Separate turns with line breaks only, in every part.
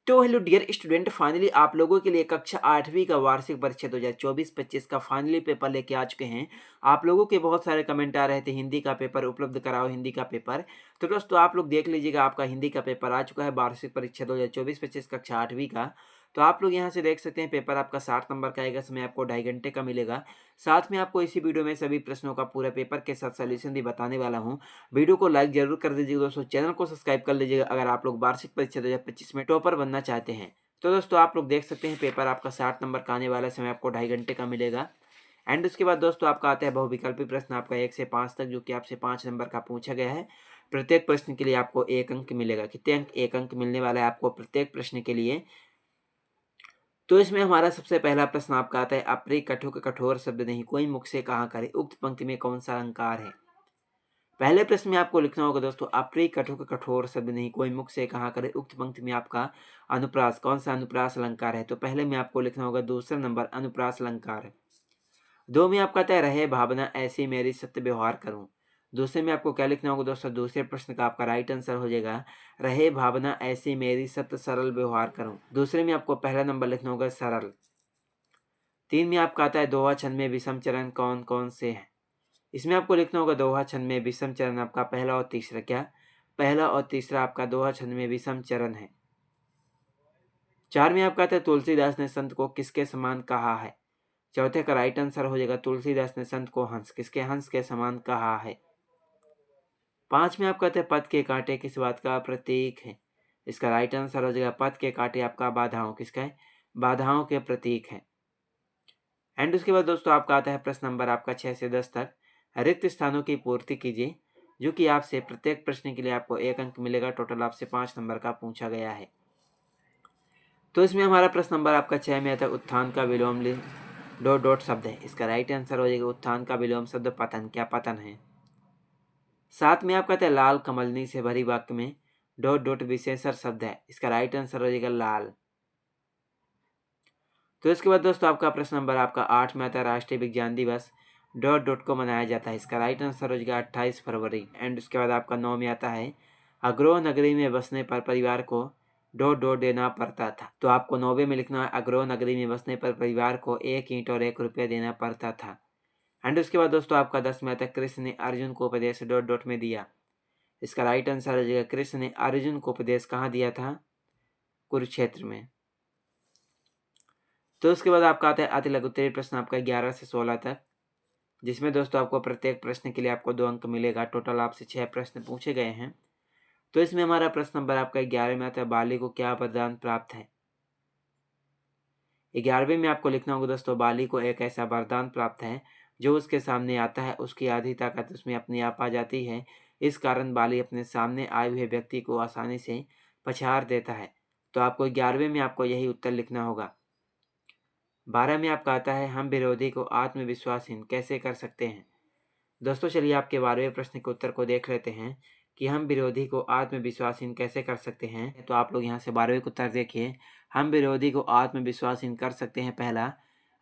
तो hello dear student, finally आप लोगों के लिए कक्षा 8वीं का वार्षिक परीक्षा 2024-25 का फाइनली पेपर लेके आ चुके हैं। आप लोगों के बहुत सारे कमेंट आ रहे थे हिंदी का पेपर उपलब्ध कराओ, हिंदी का पेपर। तो दोस्तों आप लोग देख लीजिएगा, आपका हिंदी का पेपर आ चुका है, वार्षिक परीक्षा 2024-25 कक्षा 8वीं का। तो आप लोग यहाँ से देख सकते हैं पेपर आपका 60 नंबर का आएगा, समय आपको 2.5 घंटे का मिलेगा। साथ में आपको इसी वीडियो में सभी प्रश्नों का पूरा पेपर के साथ सोल्यूशन भी बताने वाला हूँ। वीडियो को लाइक जरूर कर दीजिएगा दोस्तों, चैनल को सब्सक्राइब कर लीजिएगा अगर आप लोग वार्षिक परीक्षा 2025 में टॉपर बनना चाहते हैं। तो दोस्तों आप लोग देख सकते हैं पेपर आपका 60 नंबर का आने वाला, समय आपको 2.5 घंटे का मिलेगा। एंड उसके बाद दोस्तों आपका आता है बहुविकल्पी प्रश्न, आपका 1 से 5 तक, जो कि आपसे 5 नंबर का पूछा गया है। प्रत्येक प्रश्न के लिए आपको 1 अंक मिलेगा। कितने अंक? 1 अंक मिलने वाला है आपको प्रत्येक प्रश्न के लिए। तो इसमें हमारा सबसे पहला प्रश्न आपका आता है, अप्रिय कठोर कठोर शब्द नहीं कोई मुख से कहा करे, उक्त पंक्ति में कौन सा अलंकार है? पहले प्रश्न में आपको लिखना होगा दोस्तों, अप्रिय कठोर कठोर शब्द नहीं कोई मुख से कहा करे, उक्त पंक्ति में आपका अनुप्रास, कौन सा अनुप्रास अलंकार है? तो पहले में आपको लिखना होगा दूसरा नंबर अनुप्रास अलंकार है। दो में आपका आता है, रहे भावना ऐसी मेरी सत्य व्यवहार करूं। दूसरे में आपको क्या लिखना होगा दोस्तों? दूसरे प्रश्न का आपका राइट आंसर हो जाएगा, रहे भावना ऐसी मेरी सत्य सरल व्यवहार करूं। दूसरे में आपको पहला नंबर लिखना होगा सरल। तीन में आपका आता है, दोहा छंद में विषम चरण कौन कौन से हैं? इसमें आपको लिखना होगा दोहा छंद में विषम चरण आपका पहला और तीसरा, क्या पहला और तीसरा आपका दोहा छंद में विषम चरण है। चार में आपका आता है, तुलसीदास ने संत को किसके समान कहा है? चौथे का राइट आंसर हो जाएगा, तुलसीदास ने संत को हंस, किसके हंस के समान कहा है। पांच में आपका आता है, पद के कांटे किस बात का प्रतीक है? इसका राइट आंसर हो जाएगा, पद के कांटे आपका बाधाओं, किसका है? बाधाओं के प्रतीक है। एंड उसके बाद दोस्तों आपका आता है प्रश्न नंबर आपका 6 से 10 तक, रिक्त स्थानों की पूर्ति कीजिए, जो कि आपसे प्रत्येक प्रश्न के लिए आपको 1 अंक मिलेगा। टोटल आपसे 5 नंबर का पूछा गया है। तो इसमें हमारा प्रश्न नंबर आपका 6 में आता है, उत्थान का विलोम डॉट डॉट शब्द है। इसका राइट आंसर हो जाएगा, उत्थान का विलोम शब्द पतन, क्या पतन है? 7 में आपका आता है, लाल कमलनी से भरी वाक्य में डॉट डॉट विशेषण शब्द है। इसका राइट आंसर हो जाएगा लाल। तो इसके बाद दोस्तों आपका प्रश्न नंबर आपका 8 में आता है, राष्ट्रीय विज्ञान दिवस डॉट डॉट को मनाया जाता है। इसका राइट आंसर हो जाएगा 28 फरवरी। एंड उसके बाद आपका 9 में आता है, अग्रोह नगरी में बसने पर परिवार को डॉट डॉट देना पड़ता था। तो आपको 9 में लिखना है, अग्रोह नगरी में बसने पर परिवार को 1 ईंट और 1 रुपया देना पड़ता था। एंड उसके बाद दोस्तों आपका 10 में आता है, कृष्ण ने अर्जुन को उपदेश डॉट डॉट में दिया। इसका राइट आंसर हो जाएगा, कृष्ण ने अर्जुन को उपदेश कहाँ दिया था? कुरुक्षेत्र में। तो उसके बाद आपका आता है अति लघु उत्तरीय प्रश्न आपका 11 से 16 तक, जिसमें दोस्तों आपको प्रत्येक प्रश्न के लिए आपको 2 अंक मिलेगा। टोटल आपसे 6 प्रश्न पूछे गए हैं। तो इसमें हमारा प्रश्न नंबर आपका 11 में आता है, बाली को क्या वरदान प्राप्त है? 11वें में आपको लिखना होगा दोस्तों, बाली को एक ऐसा वरदान प्राप्त है जो उसके सामने आता है उसकी आधी ताकत उसमें अपने आप आ जाती है। इस कारण बाली अपने सामने आए हुए व्यक्ति को आसानी से पछाड़ देता है। तो आपको 11वें में आपको यही उत्तर लिखना होगा। 12 में आपका आता है, हम विरोधी को आत्मविश्वासहीन कैसे कर सकते हैं? दोस्तों चलिए आपके 12वें प्रश्न के उत्तर को देख लेते हैं कि हम विरोधी को आत्मविश्वासहीन कैसे कर सकते हैं। तो आप लोग यहाँ से 12वें का उत्तर देखिए, हम विरोधी को आत्मविश्वासहीन कर सकते हैं। पहला,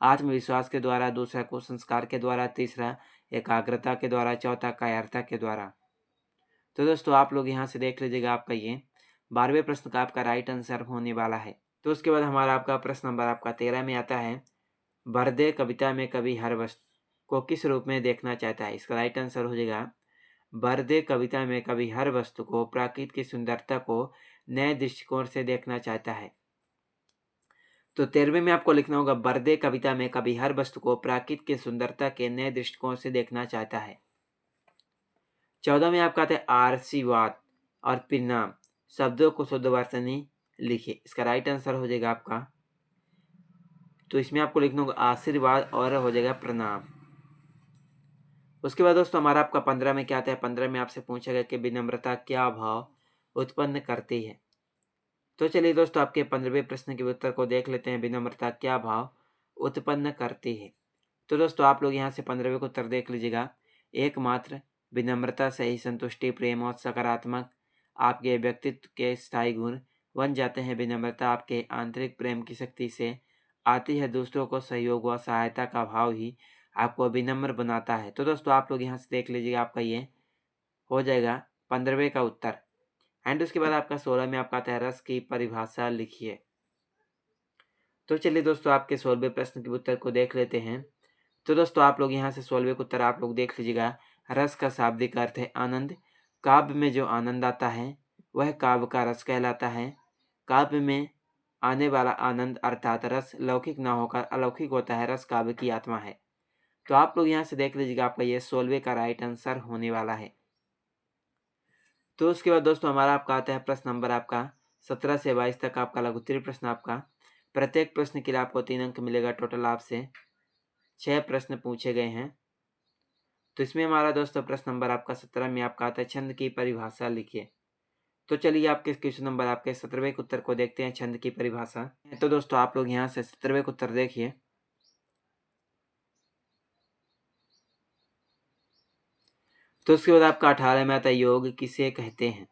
आत्मविश्वास के द्वारा। दूसरा, कुसंस्कार के द्वारा। तीसरा, एकाग्रता के द्वारा। चौथा, कायरता के द्वारा। तो दोस्तों आप लोग यहाँ से देख लीजिएगा, आपका ये 12वें प्रश्न का आपका राइट आंसर होने वाला है। तो उसके बाद हमारा आपका प्रश्न नंबर आपका 13 में आता है, बरदे कविता में कवि हर वस्तु को किस रूप में देखना चाहता है? इसका राइट आंसर हो जाएगा, बरदे कविता में कवि हर वस्तु को, प्रकृति की सुंदरता को नए दृष्टिकोण से देखना चाहता है। तो 13वें में आपको लिखना होगा, बरदे कविता में कवि हर वस्तु को प्रकृति की सुंदरता के नए दृष्टिकोण से देखना चाहता है। 14 में आपका आता है, आशीर्वाद और परिणाम शब्दों को शुद्ध वर्तनी लिखिए। इसका राइट आंसर हो जाएगा आपका, तो इसमें आपको लिखना होगा आशीर्वाद और हो जाएगा प्रणाम। उसके बाद दोस्तों हमारा आपका 15 में क्या आता है? 15 में आपसे पूछा गया कि विनम्रता क्या भाव उत्पन्न करती है। तो चलिए दोस्तों आपके 15वें प्रश्न के उत्तर को देख लेते हैं, विनम्रता क्या भाव उत्पन्न करती है। तो दोस्तों आप लोग यहाँ से 15वें को उत्तर देख लीजिएगा, एकमात्र विनम्रता से ही संतुष्टि, प्रेम और सकारात्मक आपके व्यक्तित्व के स्थायी गुण बन जाते हैं। विनम्रता आपके आंतरिक प्रेम की शक्ति से आती है। दूसरों को सहयोग व सहायता का भाव ही आपको विनम्र बनाता है। तो दोस्तों आप लोग यहाँ से देख लीजिएगा, आपका ये हो जाएगा 15वें का उत्तर। एंड उसके बाद आपका 16 में आपका आता है रस की परिभाषा लिखिए। तो चलिए दोस्तों आपके 16वें प्रश्न के उत्तर को देख लेते हैं। तो दोस्तों आप लोग यहाँ से 16वें का उत्तर आप लोग देख लीजिएगा। रस का शाब्दिक अर्थ है आनंद। काव्य में जो आनंद आता है वह काव्य का रस कहलाता है। काव्य में आने वाला आनंद अर्थात रस लौकिक न होकर अलौकिक होता है। रस काव्य की आत्मा है। तो आप लोग यहाँ से देख लीजिएगा, आपका ये 16वें का राइट आंसर होने वाला है। तो उसके बाद दोस्तों हमारा आपका आता है प्रश्न नंबर आपका 17 से 22 तक आपका लघु उत्तरीय प्रश्न। आपका प्रत्येक प्रश्न के लिए आपको 3 अंक मिलेगा। टोटल आपसे 6 प्रश्न पूछे गए हैं। तो इसमें हमारा दोस्तों प्रश्न नंबर आपका 17 में आपका आता है छंद की परिभाषा लिखिए। तो चलिए आपके क्वेश्चन नंबर आपके 17वें उत्तर को देखते हैं, छंद की परिभाषा। तो दोस्तों आप लोग यहाँ से 17वें उत्तर देखिए। तो उसके बाद आपका 18 में आता है योग किसे कहते हैं।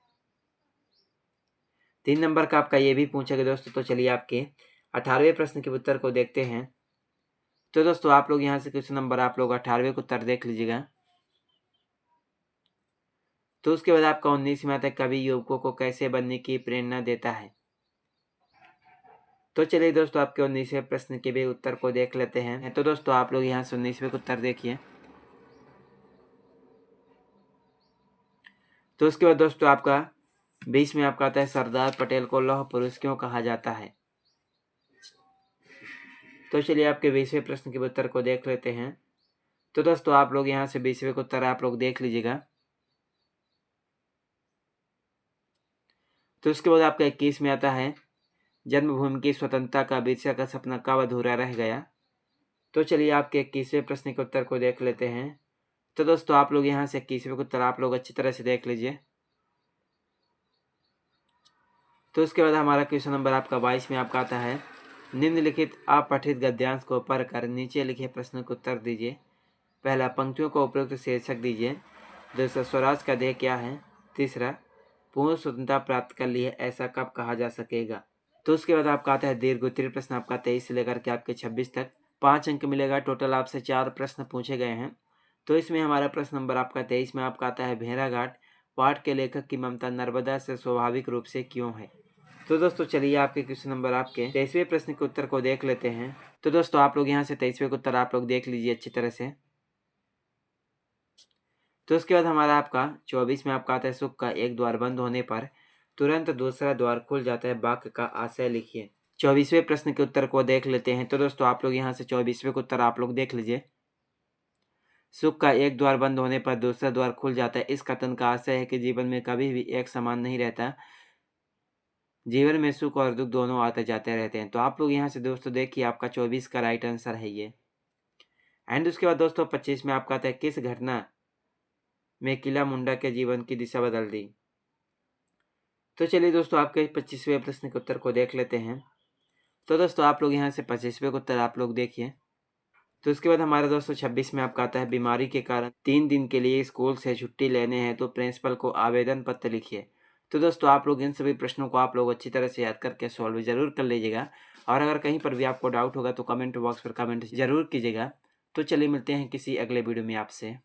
3 नंबर का आपका ये भी पूछेगा दोस्तों। तो चलिए आपके 18वें प्रश्न के उत्तर को देखते हैं। तो दोस्तों आप लोग यहाँ से क्वेश्चन नंबर आप लोग 18वें का उत्तर देख लीजिएगा। तो उसके बाद आपका 19 में आता है कवि युवकों को कैसे बनने की प्रेरणा देता है। तो चलिए दोस्तों आपके 19वें प्रश्न के भी उत्तर को देख लेते हैं। तो दोस्तों आप लोग यहाँ से 19वें उत्तर देखिए। तो उसके बाद दोस्तों आपका 20 में आपका आता है सरदार पटेल को लौह पुरुष क्यों कहा जाता है। तो चलिए आपके 20वें प्रश्न के उत्तर को देख लेते हैं। तो दोस्तों आप लोग यहाँ से 20वें उत्तर आप लोग देख लीजिएगा। तो उसके बाद आपका 21 में आता है जन्मभूमि की स्वतंत्रता का बिरसा का सपना कब अधूरा रह गया। तो चलिए आपके 21वें प्रश्न के उत्तर को देख लेते हैं। तो दोस्तों आप लोग यहाँ से 21वें उत्तर आप लोग अच्छी तरह से देख लीजिए। तो उसके बाद हमारा क्वेश्चन नंबर आपका 22 में आपका आता है निम्नलिखित अपठित गद्यांश को पढ़कर नीचे लिखे प्रश्न का उत्तर दीजिए। पहला, पंक्तियों को उपयुक्त शीर्षक दीजिए। दूसरा, स्वराज का ध्येय क्या है। तीसरा, पूर्ण स्वतंत्रता प्राप्त कर ली है ऐसा कब कहा जा सकेगा। तो उसके बाद आपका आता है दीर्घ उत्तरीय प्रश्न। आपका 23 से लेकर के आपके 26 तक 5 अंक मिलेगा। टोटल आपसे 4 प्रश्न पूछे गए हैं। तो इसमें हमारा प्रश्न नंबर आपका 23 में आपका आता है भेड़ाघाट पाठ के लेखक की ममता नर्मदा से स्वाभाविक रूप से क्यों है। तो दोस्तों चलिए आपके क्वेश्चन नंबर आपके 23वें प्रश्न के उत्तर को देख लेते हैं। तो दोस्तों आप लोग यहाँ से 23वें उत्तर आप लोग देख लीजिए अच्छी तरह से। तो उसके बाद हमारा आपका 24 में आपका आता है सुख का एक द्वार बंद होने पर तुरंत दूसरा द्वार खुल जाता है, वाक्य का आशय लिखिए। 24वें प्रश्न के उत्तर को देख लेते हैं। तो दोस्तों आप लोग यहाँ से 24वें उत्तर आप लोग देख लीजिए। सुख का एक द्वार बंद होने पर दूसरा द्वार खुल जाता है, इस कथन का आशय है कि जीवन में कभी भी एक समान नहीं रहता। जीवन में सुख और दुख दोनों आते जाते रहते हैं। तो आप लोग यहाँ से दोस्तों देखिए आपका 24 का राइट आंसर है ये। एंड उसके बाद दोस्तों 25 में आपका आता है किस घटना में किला मुंडा के जीवन की दिशा बदल दी। तो चलिए दोस्तों आपके 25वें प्रश्न के उत्तर को देख लेते हैं। तो दोस्तों आप लोग यहाँ से 25वें उत्तर आप लोग देखिए। तो उसके बाद हमारा दोस्तों 26 में आपका आता है बीमारी के कारण 3 दिन के लिए स्कूल से छुट्टी लेने हैं तो प्रिंसिपल को आवेदन पत्र लिखिए। तो दोस्तों आप लोग इन सभी प्रश्नों को आप लोग अच्छी तरह से याद करके सॉल्व जरूर कर लीजिएगा। और अगर कहीं पर भी आपको डाउट होगा तो कमेंट बॉक्स पर कमेंट जरूर कीजिएगा। तो चलिए मिलते हैं किसी अगले वीडियो में आपसे।